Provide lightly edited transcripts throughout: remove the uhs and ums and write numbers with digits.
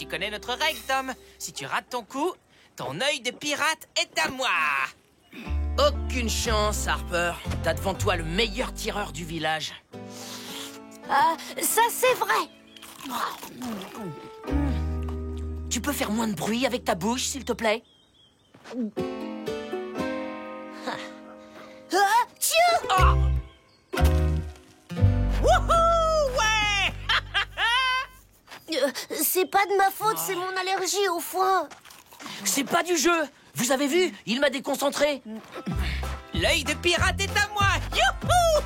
tu connais notre règle, Tom. Si tu rates ton coup, ton œil de pirate est à moi. Aucune chance, Harper. T'as devant toi le meilleur tireur du village. Ah, ça c'est vrai. Tu peux faire moins de bruit avec ta bouche, s'il te plaît? Ah, tiens! Oh! Wouhou! Ouais! C'est pas de ma faute, c'est mon allergie au foin. C'est pas du jeu. Vous avez vu? Il m'a déconcentré. L'œil de pirate est à moi! Youhou!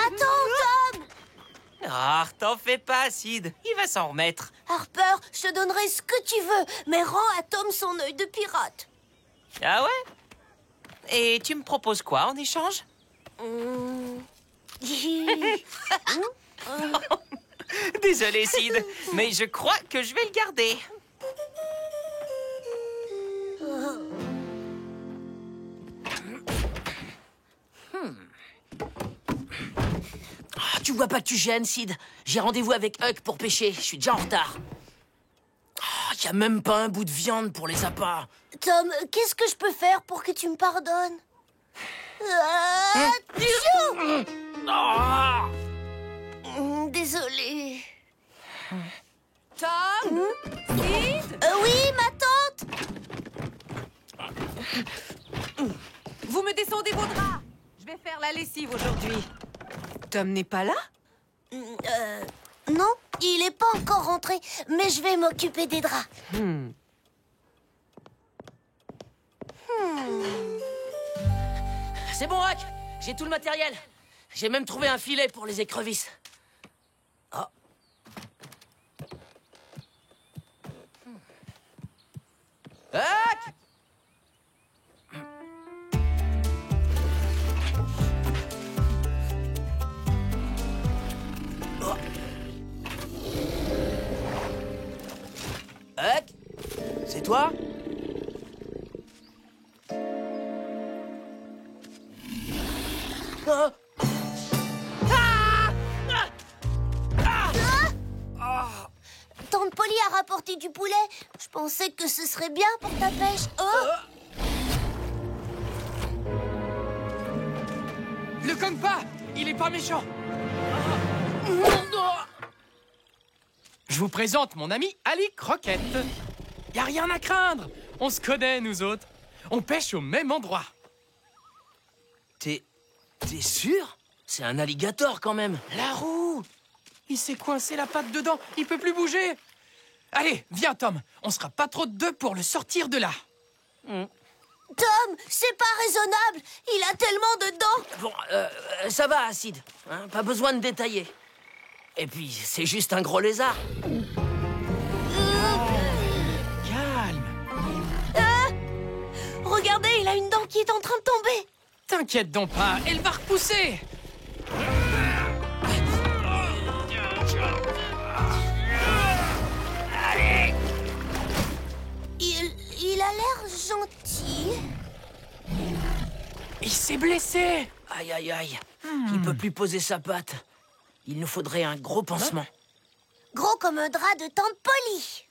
Attends, Tom! Ah, t'en fais pas, Sid. Il va s'en remettre. Harper, je te donnerai ce que tu veux, mais rends à Tom son œil de pirate. Ah ouais? Et tu me proposes quoi en échange? Désolé, Sid, mais je crois que je vais le garder. Ah, tu vois pas que tu gênes, Sid? J'ai rendez-vous avec Huck pour pêcher. Je suis déjà en retard. Y a même pas un bout de viande pour les appâts. Tom, qu'est-ce que je peux faire pour que tu me pardonnes? Ah! Désolée. Tom? Sid? Oui, ma tante? Vous me descendez vos draps. Je vais faire la lessive aujourd'hui. Tom n'est pas là? Non, il est pas encore rentré, mais je vais m'occuper des draps. C'est bon, Huck. J'ai tout le matériel. J'ai même trouvé un filet pour les écrevisses. Oh. Huck! Oh. Huck? C'est toi? Oh. Tante Polly a rapporté du poulet. Je pensais que ce serait bien pour ta pêche. Oh! Le cogne pas! Il est pas méchant! Je vous présente mon ami Ali Croquette. Y a rien à craindre. On se connaît, nous autres. On pêche au même endroit. T'es sûr? C'est un alligator quand même. La roue! Il s'est coincé la patte dedans. Il peut plus bouger. Allez, viens, Tom. On sera pas trop de deux pour le sortir de là. Tom, c'est pas raisonnable. Il a tellement de dents. Bon, ça va, Acide. Hein, pas besoin de détailler. Et puis, c'est juste un gros lézard. Calme. Regardez, il a une dent qui est en train de tomber. T'inquiète donc pas, elle va repousser. Il a l'air gentil. Il s'est blessé. Aïe, aïe, aïe. Il peut plus poser sa patte. Il nous faudrait un gros pansement. Gros comme un drap de tante Polly.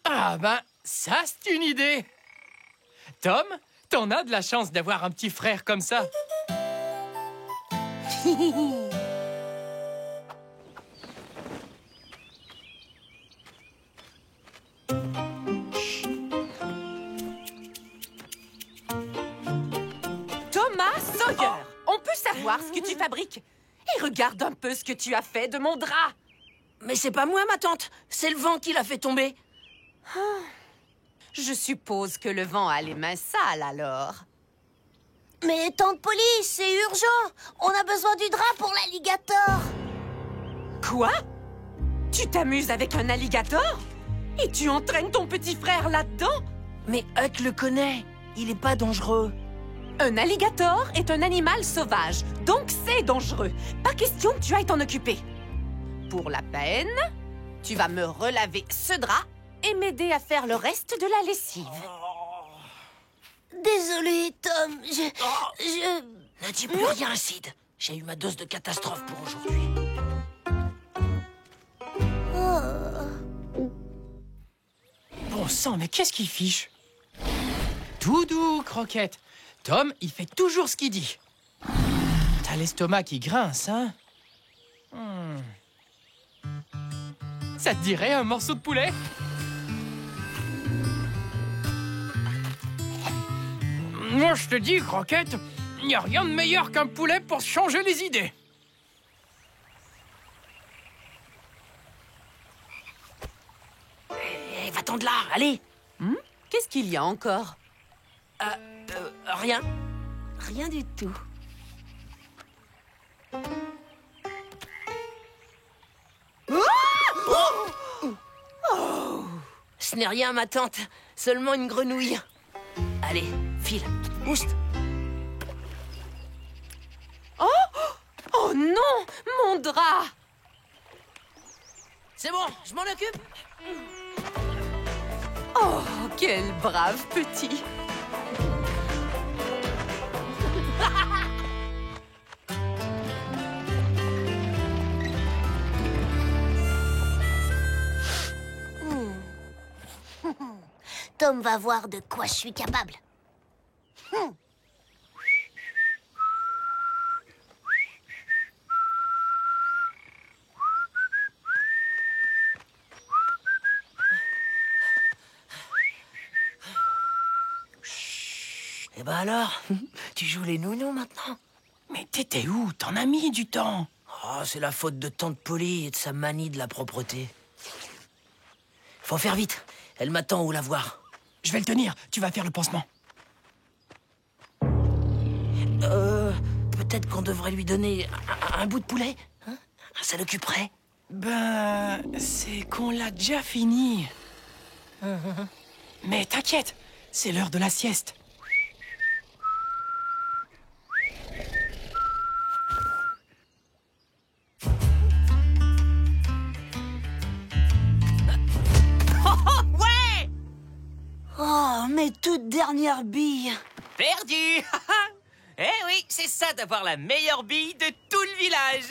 Ah ben, ça c'est une idée. Tom, t'en as de la chance d'avoir un petit frère comme ça. Thomas Sawyer, on peut savoir ce que tu fabriques? Et regarde un peu ce que tu as fait de mon drap. Mais c'est pas moi, ma tante. C'est le vent qui l'a fait tomber. Je suppose que le vent a les mains sales alors. Mais tante Polly, c'est urgent. On a besoin du drap pour l'alligator. Quoi? Tu t'amuses avec un alligator? Et tu entraînes ton petit frère là-dedans? Mais Huck le connaît. Il est pas dangereux. Un alligator est un animal sauvage, donc c'est dangereux. Pas question que tu ailles t'en occuper. Pour la peine, tu vas me relaver ce drap et m'aider à faire le reste de la lessive. Désolé, Tom. Ne dis plus rien, Sid. J'ai eu ma dose de catastrophe pour aujourd'hui. sang, mais qu'est-ce qu'il fiche? Tout doux, Croquette. Tom, il fait toujours ce qu'il dit. T'as l'estomac qui grince, hein? Ça te dirait un morceau de poulet? Moi, je te dis, Croquette, il n'y a rien de meilleur qu'un poulet pour se changer les idées. Va-t'en de là, allez. Qu'est-ce qu'il y a encore? Rien. Rien du tout. Ce n'est rien, ma tante. Seulement une grenouille. Allez, file, ouste. Oh non, mon drap! C'est bon, je m'en occupe. Oh, quel brave petit! Tom va voir de quoi je suis capable. Eh ben alors, tu joues les nounous maintenant? Mais t'étais où? T'en as mis du temps. Oh, c'est la faute de tante Polly et de sa manie de la propreté. Faut faire vite. Elle m'attend où la voir. Je vais le tenir, tu vas faire le pansement. Peut-être qu'on devrait lui donner un bout de poulet, hein? Ça l'occuperait. Ben, c'est qu'on l'a déjà fini. Mais t'inquiète, c'est l'heure de la sieste. Oh, mes toutes dernières billes. Perdu. Eh oui, c'est ça d'avoir la meilleure bille de tout le village.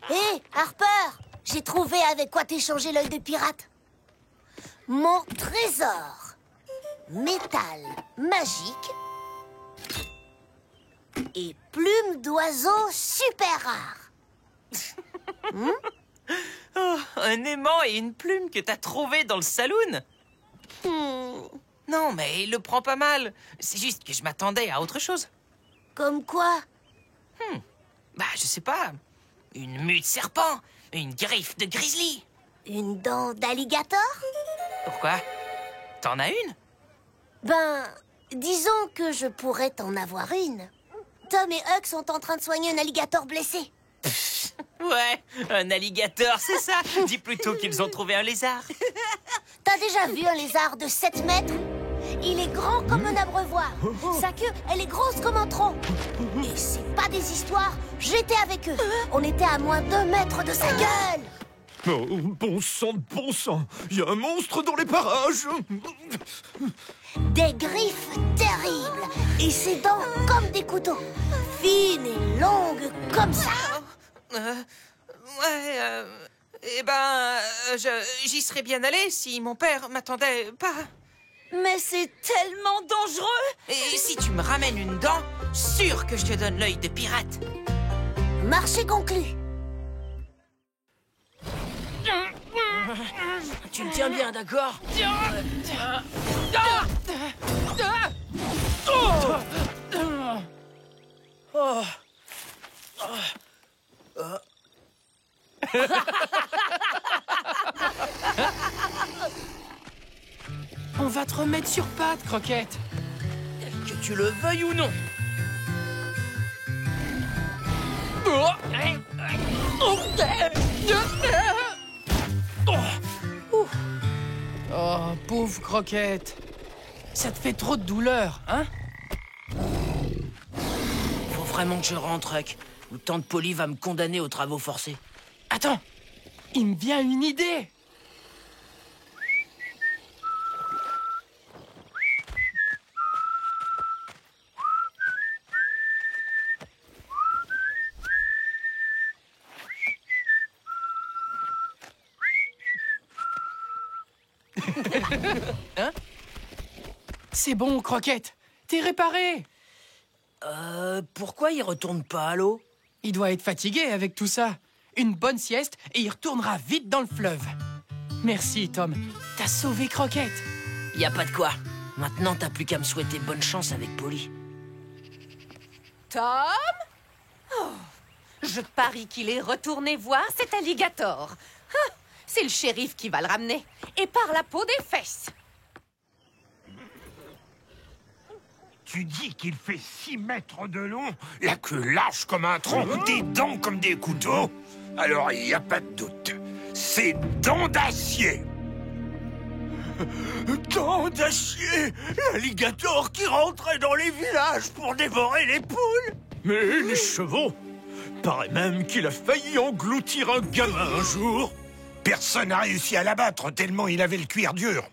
Hé, Harper, j'ai trouvé avec quoi t'échanger l'œil de pirate. Mon trésor. Métal magique. Et plume d'oiseau super rare. Oh, un aimant et une plume que t'as trouvé dans le saloon. Non, mais il le prend pas mal. C'est juste que je m'attendais à autre chose. Comme quoi? Bah, je sais pas. Une mue de serpent, une griffe de grizzly. Une dent d'alligator? Pourquoi? T'en as une? Ben, disons que je pourrais t'en avoir une. Tom et Huck sont en train de soigner un alligator blessé. Ouais, un alligator, c'est ça. Dis plutôt qu'ils ont trouvé un lézard. T'as déjà vu un lézard de 7 mètres? Il est grand comme un abreuvoir. Sa queue, elle est grosse comme un tronc. Et c'est pas des histoires, j'étais avec eux. On était à moins d'1 mètre de sa gueule. Oh, bon sang, il y a un monstre dans les parages. Des griffes terribles. Et ses dents comme des couteaux. Fines et longues comme ça. J'y serais bien allé si mon père m'attendait pas. Mais c'est tellement dangereux. Et si tu me ramènes une dent, sûr que je te donne l'œil de pirate. Marché conclu. Tu le tiens bien, d'accord? On va te remettre sur pattes, Croquette. Que tu le veuilles ou non. Oh, pauvre Croquette. Ça te fait trop de douleur, hein? Faut vraiment que je rentre, Huck. Ou tante Polly va me condamner aux travaux forcés. Attends, il me vient une idée. Hein? C'est bon, Croquette. T'es réparé. Pourquoi il retourne pas à l'eau? Il doit être fatigué avec tout ça. Une bonne sieste et il retournera vite dans le fleuve. Merci, Tom. T'as sauvé Croquette. Y a pas de quoi. Maintenant, t'as plus qu'à me souhaiter bonne chance avec Polly. Tom? Oh, je parie qu'il est retourné voir cet alligator. Ah, c'est le shérif qui va le ramener. Et par la peau des fesses. Tu dis qu'il fait 6 mètres de long, la queue large comme un tronc, des dents comme des couteaux. Alors, il n'y a pas de doute. C'est dents d'acier. Dents d'acier? L'alligator qui rentrait dans les villages pour dévorer les poules? Mais les chevaux! Paraît même qu'il a failli engloutir un gamin un jour. Personne n'a réussi à l'abattre tellement il avait le cuir dur.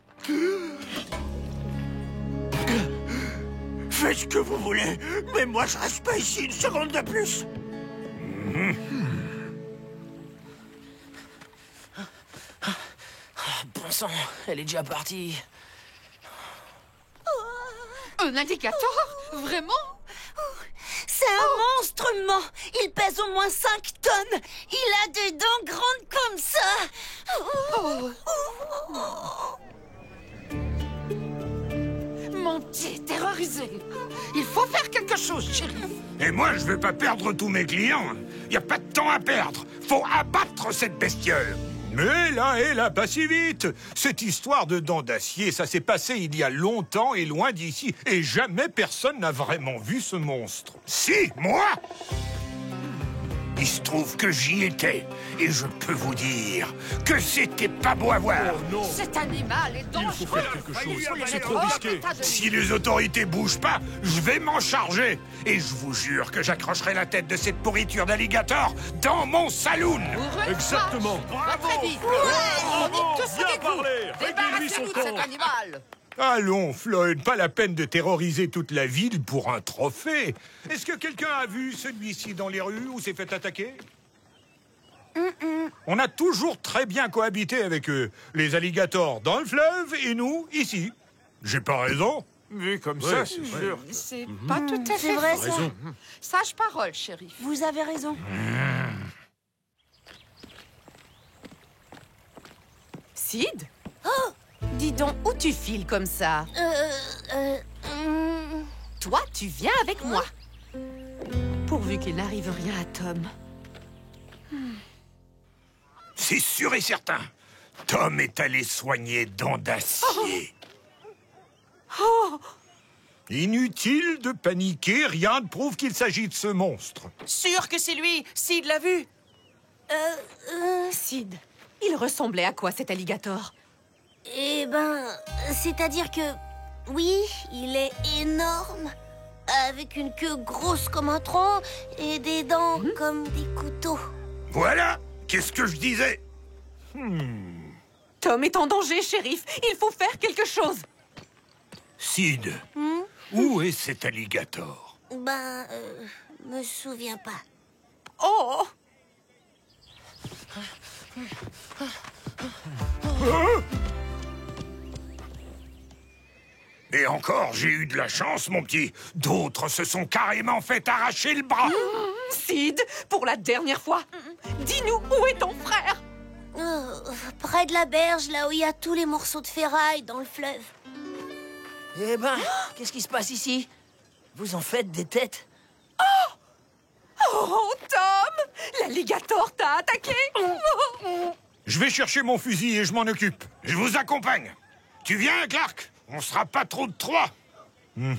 Faites ce que vous voulez, mais moi je reste pas ici une seconde de plus. Bon sang, elle est déjà partie. Un alligator? Vraiment? C'est un monstruement. Il pèse au moins 5 tonnes. Il a des dents grandes comme ça. Mon petit est terrorisé. Il faut faire quelque chose, shérif. Et moi je vais pas perdre tous mes clients. Y a pas de temps à perdre. Faut abattre cette bestiole. Mais là, pas si vite. Cette histoire de dents d'acier, ça s'est passé il y a longtemps et loin d'ici. Et jamais personne n'a vraiment vu ce monstre. Si, moi? Il se trouve que j'y étais. Et je peux vous dire que c'était pas beau à voir. Cet animal est dangereux. Il faut faire quelque chose. C'est trop hors risqué. d'état de Si les autorités bougent pas, je vais m'en charger. Et je vous jure que j'accrocherai la tête de cette pourriture d'alligator dans mon saloon. Exactement. Très vite. On est tous Bien des coups. parlé. Réglez-lui son Débarrassez-nous de cet compte. animal. Allons, Floyd, pas la peine de terroriser toute la ville pour un trophée. Est-ce que quelqu'un a vu celui-ci dans les rues ou s'est fait attaquer? On a toujours très bien cohabité avec eux. Les alligators dans le fleuve et nous, ici. J'ai pas raison? Vu comme ça, c'est sûr. C'est pas tout à fait C'est vrai, faux. ça. Sage parole, shérif. Vous avez raison. Sid? Dis donc, où tu files comme ça? Toi, tu viens avec moi. Pourvu qu'il n'arrive rien à Tom. C'est sûr et certain. Tom est allé soigner dents d'acier. Inutile de paniquer, rien ne prouve qu'il s'agit de ce monstre. Sûr que c'est lui. Sid l'a vu. Sid, il ressemblait à quoi cet alligator? Eh ben, c'est-à-dire que... Oui, il est énorme. Avec une queue grosse comme un tronc et des dents comme des couteaux. Voilà, qu'est-ce que je disais? Tom est en danger, shérif. Il faut faire quelque chose. Sid, où est cet alligator? Ben, me souviens pas. Oh! Et encore, j'ai eu de la chance, mon petit. D'autres se sont carrément fait arracher le bras. Sid, pour la dernière fois, dis-nous où est ton frère? Près de la berge, là où il y a tous les morceaux de ferraille dans le fleuve. Eh ben, qu'est-ce qui se passe ici? Vous en faites des têtes? Oh, Tom! L'alligator t'a attaqué! Je vais chercher mon fusil et je m'en occupe. Je vous accompagne. Tu viens, Clark? On sera pas trop de trois. Non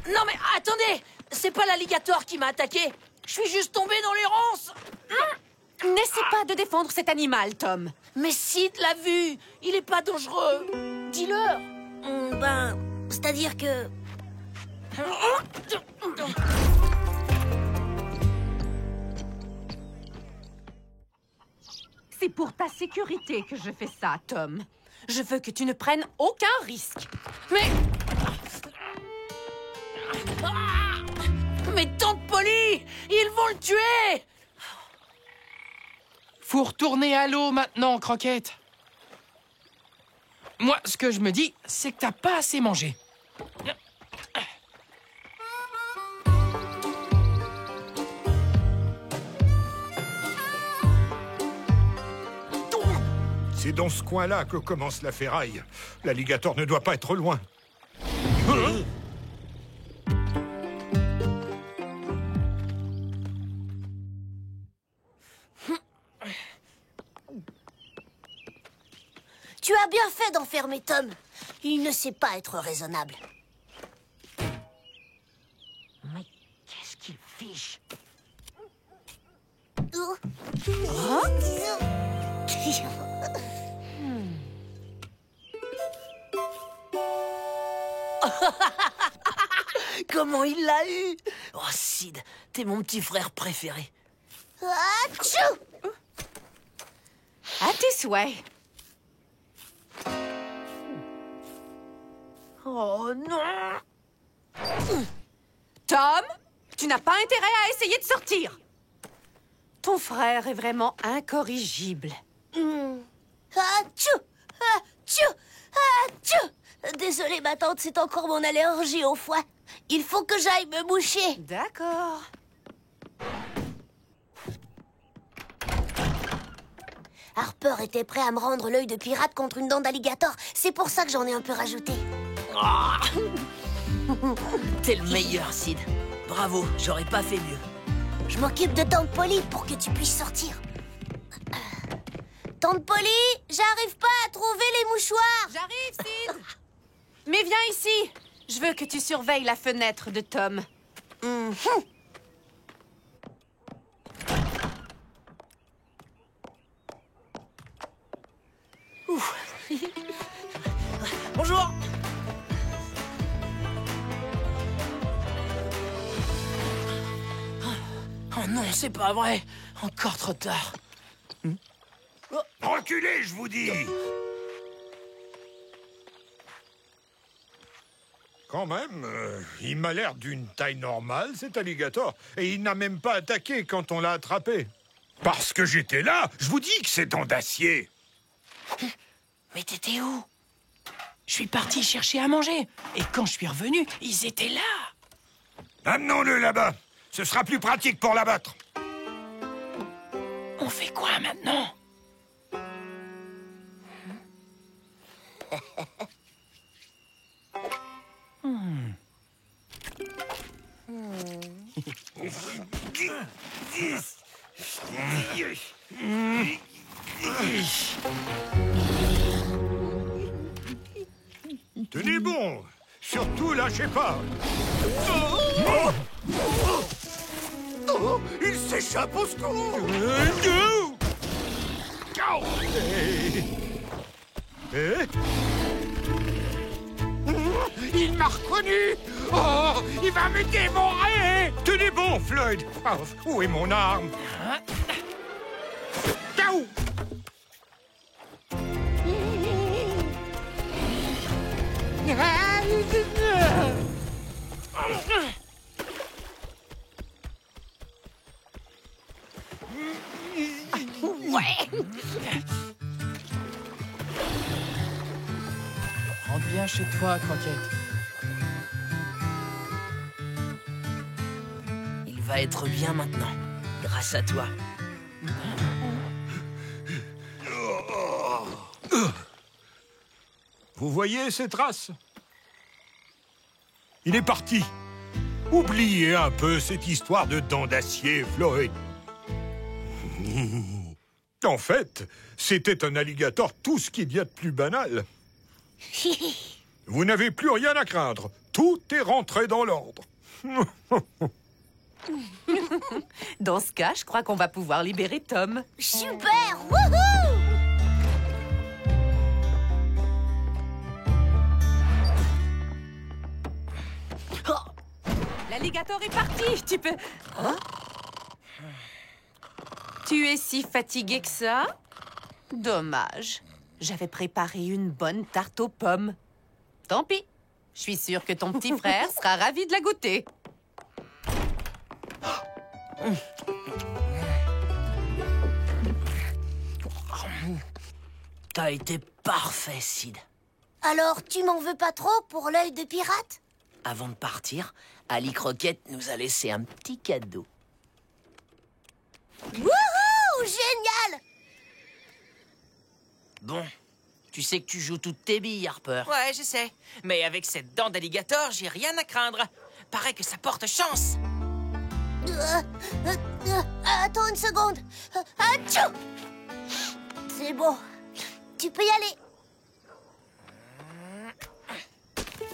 mais attendez! C'est pas l'alligator qui m'a attaqué! Je suis juste tombé dans les ronces! N'essaie pas de défendre cet animal, Tom. Mais Sid l'a vu! Il est pas dangereux! Dis-leur! Ben, c'est-à-dire que... C'est pour ta sécurité que je fais ça, Tom. Je veux que tu ne prennes aucun risque. Mais tante Polly! Ils vont le tuer! Faut retourner à l'eau maintenant, Croquette. Moi, ce que je me dis, c'est que t'as pas assez mangé. C'est dans ce coin-là que commence la ferraille. L'alligator ne doit pas être loin. Tu as bien fait d'enfermer Tom. Il ne sait pas être raisonnable. Mais qu'est-ce qu'il fiche? Oh. Comment il l'a eu? Oh, Sid, t'es mon petit frère préféré. Atchou! À tes souhaits. Oh non! Tom, tu n'as pas intérêt à essayer de sortir. Ton frère est vraiment incorrigible. Atchou! Atchou! Atchou! Désolée, ma tante, c'est encore mon allergie au foie. Il faut que j'aille me moucher. D'accord. Harper était prêt à me rendre l'œil de pirate contre une dent d'alligator. C'est pour ça que j'en ai un peu rajouté. T'es le meilleur, Sid. Bravo, j'aurais pas fait mieux. Je m'occupe de Tante Polly pour que tu puisses sortir. Tante Polly, j'arrive pas à trouver les mouchoirs. J'arrive, Sid. Mais viens ici. Je veux que tu surveilles la fenêtre de Tom. Bonjour! Oh non, c'est pas vrai. Encore trop tard. Reculez, je vous dis. Quand même, il m'a l'air d'une taille normale, cet alligator. Et il n'a même pas attaqué quand on l'a attrapé. Parce que j'étais là, je vous dis que c'est dents d'acier. Mais t'étais où? Je suis parti chercher à manger. Et quand je suis revenu, ils étaient là. Amenons-le là-bas. Ce sera plus pratique pour l'abattre. On fait quoi maintenant? Tenez bon. Surtout, lâchez pas. Oh, il s'échappe au secours. Il m'a reconnu. Oh, il va me dévorer. Tenez bon, Floyd. Ah, où est mon arme? Ciao. Rentre bien chez toi, Croquette. Il va être bien maintenant, grâce à toi. Vous voyez ces traces? Il est parti. Oubliez un peu cette histoire de dents d'acier, Floyd. En fait, c'était un alligator tout ce qu'il y a de plus banal. Vous n'avez plus rien à craindre. Tout est rentré dans l'ordre. Dans ce cas, je crois qu'on va pouvoir libérer Tom. Super! Wouhou! L'alligator est parti. Tu peux... Tu es si fatigué que ça? Dommage. J'avais préparé une bonne tarte aux pommes. Tant pis. Je suis sûre que ton petit frère sera ravi de la goûter. T'as été parfait, Sid. Alors, tu m'en veux pas trop pour l'œil de pirate? Avant de partir, Ali Croquette nous a laissé un petit cadeau. Wouhou! Génial! Bon, tu sais que tu joues toutes tes billes, Harper. Ouais, je sais. Mais avec cette dent d'alligator, j'ai rien à craindre. Paraît que ça porte chance. Attends une seconde. Atchou! C'est bon. Tu peux y aller.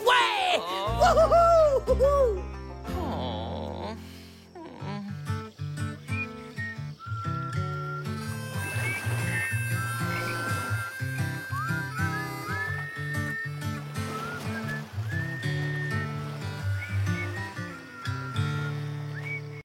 Ouais! Wouhou!